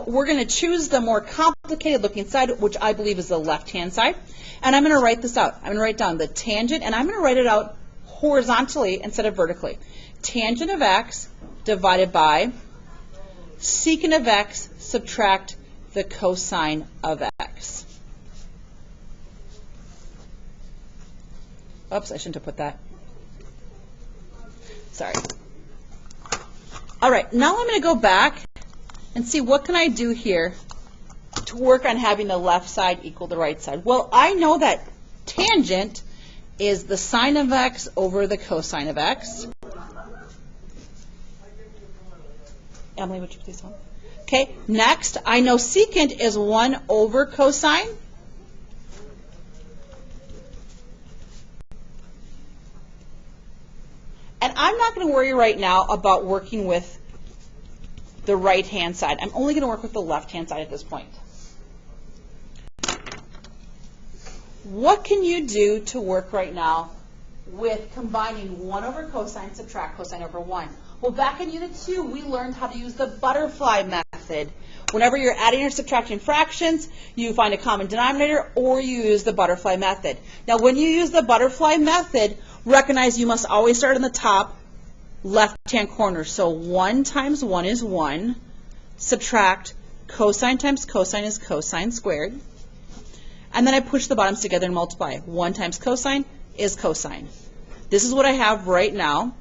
we're going to choose the more complicated looking side, which I believe is the left-hand side. And I'm going to write this out. I'm going to write down the tangent, and I'm going to write it out horizontally instead of vertically. Tangent of x divided by secant of x subtract the cosine of x. Oops, I shouldn't have put that. Sorry. All right, now I'm going to go back and see what can I do here to work on having the left side equal the right side. Well, I know that tangent is the sine of x over the cosine of x. Emily, would you please hold? Okay, next, I know secant is 1 over cosine. And I'm not going to worry right now about working with the right-hand side. I'm only going to work with the left-hand side at this point. What can you do to work right now with combining 1 over cosine, subtract cosine over 1? Well, back in Unit 2, we learned how to use the butterfly method. Whenever you're adding or subtracting fractions, you find a common denominator or you use the butterfly method. Now, when you use the butterfly method, recognize you must always start in the top left-hand corner. So 1 times 1 is 1. Subtract cosine times cosine is cosine squared. And then I push the bottoms together and multiply. 1 times cosine is cosine. This is what I have right now.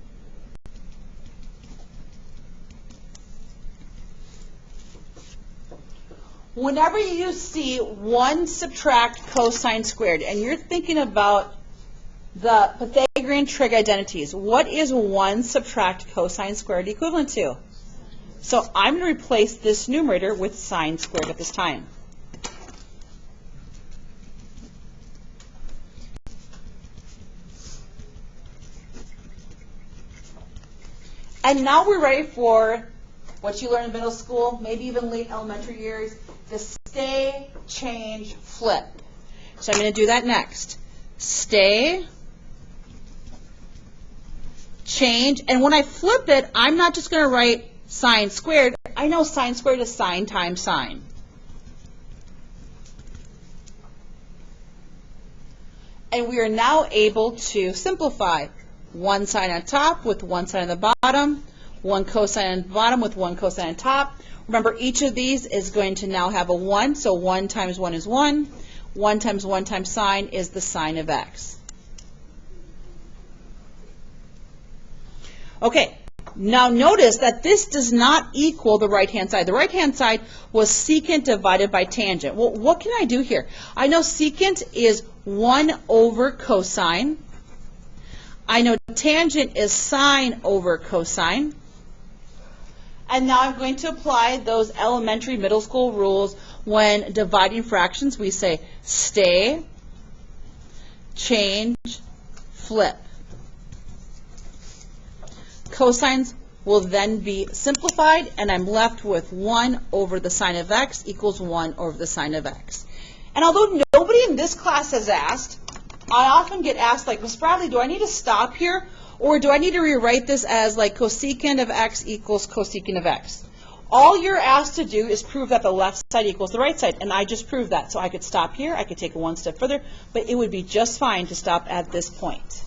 Whenever you see 1 subtract cosine squared, and you're thinking about the Pythagorean trig identities, what is 1 subtract cosine squared equivalent to? So I'm going to replace this numerator with sine squared at this time. And now we're ready for what you learned in middle school, maybe even late elementary years, the stay, change, flip. So I'm going to do that next. Stay, change, and when I flip it, I'm not just going to write sine squared. I know sine squared is sine times sine. And we are now able to simplify. 1 sine on top with 1 sine on the bottom, 1 cosine on the bottom with 1 cosine on top. Remember, each of these is going to now have a 1, so 1 times 1 is 1. 1 times 1 times sine is the sine of x. Okay, now notice that this does not equal the right-hand side. The right-hand side was secant divided by tangent. Well, what can I do here? I know secant is 1 over cosine. I know tangent is sine over cosine. And now I'm going to apply those elementary middle school rules when dividing fractions. We say stay, change, flip. Cosines will then be simplified, and I'm left with 1 over the sine of x equals 1 over the sine of x. And although nobody in this class has asked, I often get asked, like, Ms. Bradley, do I need to stop here? Or do I need to rewrite this as, like, cosecant of x equals cosecant of x? All you're asked to do is prove that the left side equals the right side, and I just proved that. So I could stop here, I could take it one step further, but it would be just fine to stop at this point.